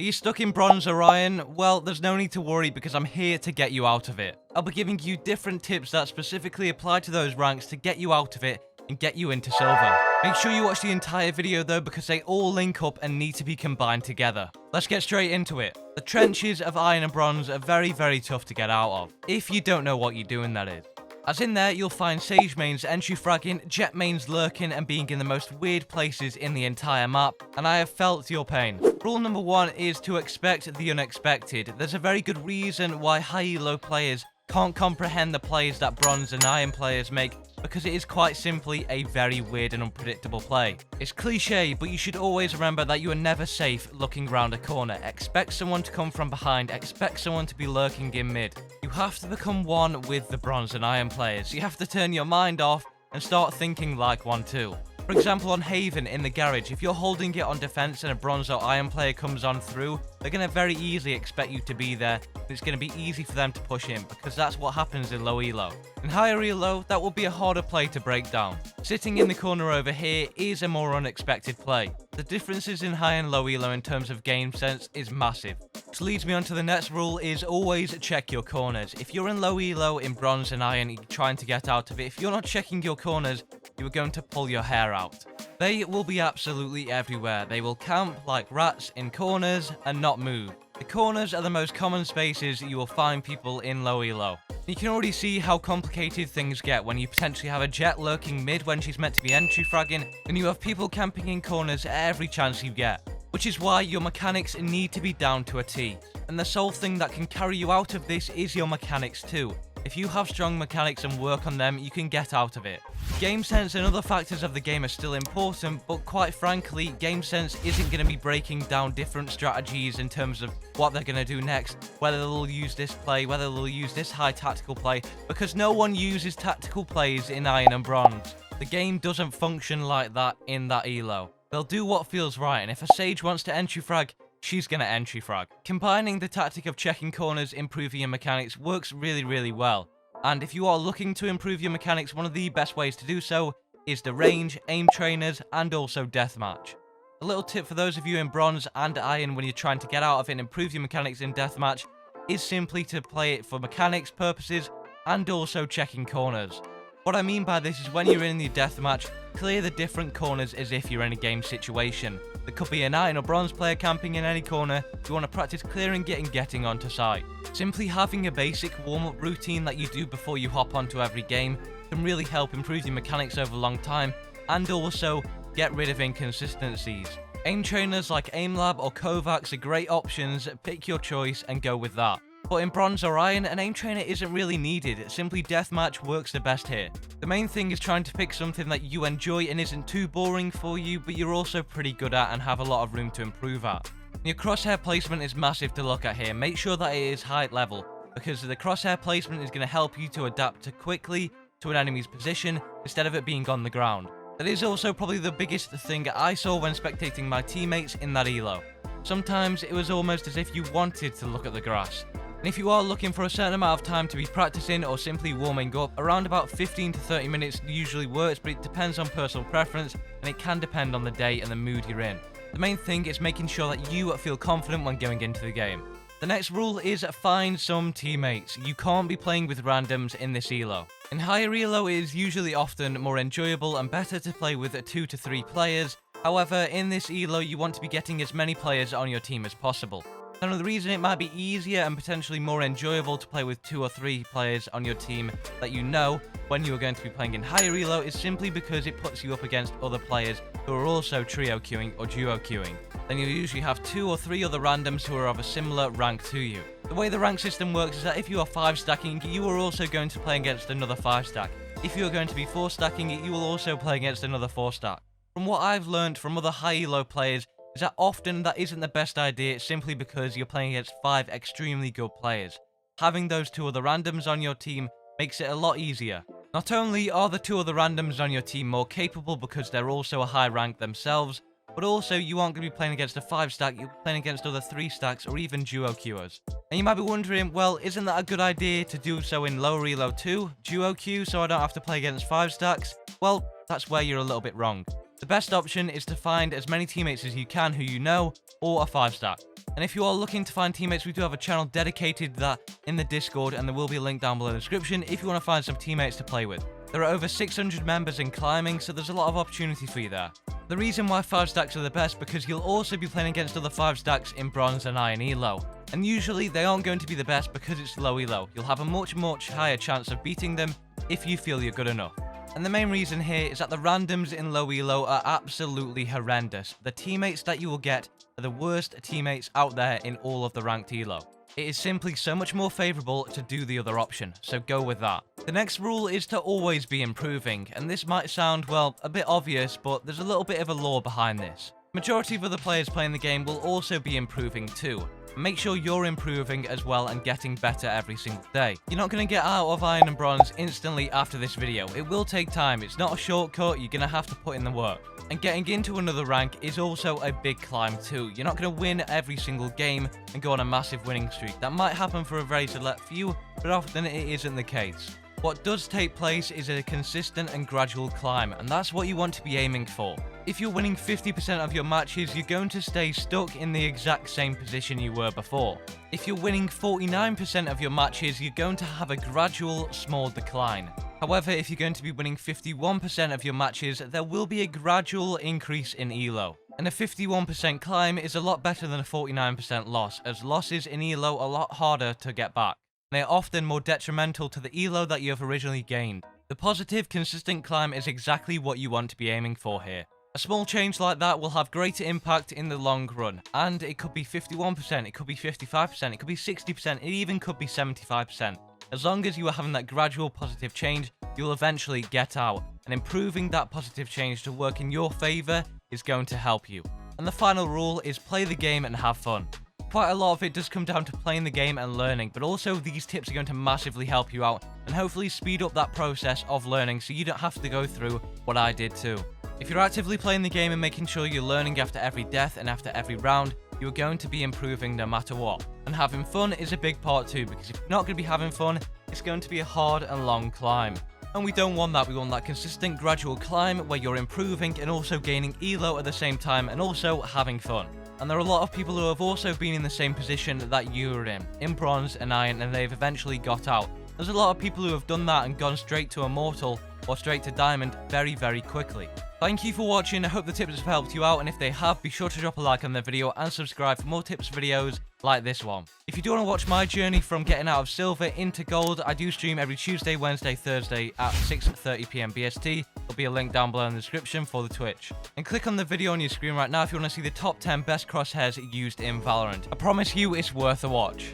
Are you stuck in bronze or iron? Well, there's no need to worry because I'm here to get you out of it. I'll be giving you different tips that specifically apply to those ranks to get you out of it and get you into silver. Make sure you watch the entire video though because they all link up and need to be combined together. Let's get straight into it. The trenches of iron and bronze are very, very tough to get out of, if you don't know what you're doing, that is. As in there, you'll find Sage mains entry fragging, Jet mains lurking and being in the most weird places in the entire map, and I have felt your pain. Rule number 1 is to expect the unexpected. There's a very good reason why high elo players can't comprehend the plays that bronze and iron players make, because it is quite simply a very weird and unpredictable play. It's cliche, but you should always remember that you are never safe looking round a corner. Expect someone to come from behind, expect someone to be lurking in mid. You have to become one with the bronze and iron players. You have to turn your mind off and start thinking like one too. For example, on Haven in the garage, if you're holding it on defense and a bronze or iron player comes on through, they're going to very easily expect you to be there. It's going to be easy for them to push in because that's what happens in low elo. In higher elo, that will be a harder play to break down. Sitting in the corner over here is a more unexpected play. The differences in high and low elo in terms of game sense is massive. Which leads me on to the next rule is always check your corners. If you're in low elo in bronze and iron, you're trying to get out of it. If you're not checking your corners, you are going to pull your hair out. They will be absolutely everywhere. They will camp like rats in corners and not move. The corners are the most common spaces you will find people in low elo. You can already see how complicated things get when you potentially have a Jet lurking mid when she's meant to be entry fragging, and you have people camping in corners every chance you get. Which is why your mechanics need to be down to a T. And the sole thing that can carry you out of this is your mechanics too. If you have strong mechanics and work on them, you can get out of it. Game sense and other factors of the game are still important, but quite frankly, game sense isn't going to be breaking down different strategies in terms of what they're going to do next, whether they'll use this play, whether they'll use this high tactical play, because no one uses tactical plays in iron and bronze. The game doesn't function like that in that elo. They'll do what feels right, and if a Sage wants to entry frag, she's gonna entry frag. Combining the tactic of checking corners, improving your mechanics works really, really well. And if you are looking to improve your mechanics, one of the best ways to do so is the range, aim trainers, and also deathmatch. A little tip for those of you in bronze and iron when you're trying to get out of it and improve your mechanics in deathmatch is simply to play it for mechanics purposes and also checking corners. What I mean by this is when you're in the deathmatch, clear the different corners as if you're in a game situation. There could be an iron or bronze player camping in any corner. You want to practice clearing it and getting onto site. Simply having a basic warm-up routine that you do before you hop onto every game can really help improve your mechanics over a long time and also get rid of inconsistencies. Aim trainers like AimLab or Kovacs are great options. Pick your choice and go with that. But in bronze or iron, an aim trainer isn't really needed. Simply deathmatch works the best here. The main thing is trying to pick something that you enjoy and isn't too boring for you, but you're also pretty good at and have a lot of room to improve at. Your crosshair placement is massive to look at here. Make sure that it is height level, because the crosshair placement is going to help you to adapt quickly to an enemy's position instead of it being on the ground. That is also probably the biggest thing I saw when spectating my teammates in that elo. Sometimes it was almost as if you wanted to look at the grass. And if you are looking for a certain amount of time to be practicing or simply warming up, around about 15 to 30 minutes usually works, but it depends on personal preference and it can depend on the day and the mood you're in. The main thing is making sure that you feel confident when going into the game. The next rule is find some teammates. You can't be playing with randoms in this elo. In higher elo, it is usually often more enjoyable and better to play with 2 to 3 players. However, in this elo, you want to be getting as many players on your team as possible. Now, the reason it might be easier and potentially more enjoyable to play with 2 or 3 players on your team that you know when you are going to be playing in higher elo is simply because it puts you up against other players who are also trio queuing or duo queuing. Then you'll usually have 2 or 3 other randoms who are of a similar rank to you. The way the rank system works is that if you are 5 stacking, you are also going to play against another 5 stack. If you are going to be 4 stacking, you will also play against another 4 stack. From what I've learned from other high elo players, is that often that isn't the best idea simply because you're playing against 5 extremely good players. Having those 2 other randoms on your team makes it a lot easier. Not only are the 2 other randoms on your team more capable because they're also a high rank themselves, but also you aren't going to be playing against a 5 stack, you're playing against other 3 stacks or even duo queuers. And you might be wondering, well, isn't that a good idea to do so in lower elo too? Duo queue so I don't have to play against 5 stacks? Well, that's where you're a little bit wrong. The best option is to find as many teammates as you can who you know, or a 5-stack. And if you are looking to find teammates, we do have a channel dedicated to that in the Discord, and there will be a link down below in the description if you want to find some teammates to play with. There are over 600 members in climbing, so there's a lot of opportunity for you there. The reason why 5-stacks are the best because you'll also be playing against other 5-stacks in bronze and iron elo. And usually they aren't going to be the best because it's low elo. You'll have a much higher chance of beating them if you feel you're good enough. And the main reason here is that the randoms in low elo are absolutely horrendous. The teammates that you will get are the worst teammates out there in all of the ranked elo. It is simply so much more favourable to do the other option, so go with that. The next rule is to always be improving, and this might sound, well, a bit obvious, but there's a little bit of a lore behind this. Majority of other players playing the game will also be improving too. Make sure you're improving as well and getting better every single day. You're not going to get out of iron and bronze instantly after this video. It will take time. It's not a shortcut. You're going to have to put in the work. And getting into another rank is also a big climb too. You're not going to win every single game and go on a massive winning streak. That might happen for a very select few, but often it isn't the case. What does take place is a consistent and gradual climb, and that's what you want to be aiming for. If you're winning 50% of your matches, you're going to stay stuck in the exact same position you were before. If you're winning 49% of your matches, you're going to have a gradual, small decline. However, if you're going to be winning 51% of your matches, there will be a gradual increase in elo. And a 51% climb is a lot better than a 49% loss, as losses in elo are a lot harder to get back. They are often more detrimental to the elo that you have originally gained. The positive, consistent climb is exactly what you want to be aiming for here. A small change like that will have greater impact in the long run, and it could be 51%, it could be 55%, it could be 60%, it even could be 75%. As long as you are having that gradual positive change, you'll eventually get out, and improving that positive change to work in your favour is going to help you. And the final rule is play the game and have fun. Quite a lot of it does come down to playing the game and learning, but also these tips are going to massively help you out and hopefully speed up that process of learning so you don't have to go through what I did too. If you're actively playing the game and making sure you're learning after every death and after every round, you're going to be improving no matter what. And having fun is a big part too, because if you're not going to be having fun, it's going to be a hard and long climb. And we don't want that. We want that consistent gradual climb where you're improving and also gaining elo at the same time and also having fun. And there are a lot of people who have also been in the same position that you are in bronze and iron, and they've eventually got out. There's a lot of people who have done that and gone straight to immortal or straight to diamond very quickly. Thank you for watching. I hope the tips have helped you out, and if they have, be sure to drop a like on the video and subscribe for more tips videos like this one. If you do want to watch my journey from getting out of silver into gold, I do stream every Tuesday, Wednesday, Thursday at 6:30 PM BST. There'll be a link down below in the description for the Twitch. And click on the video on your screen right now if you want to see the top 10 best crosshairs used in Valorant. I promise you it's worth a watch.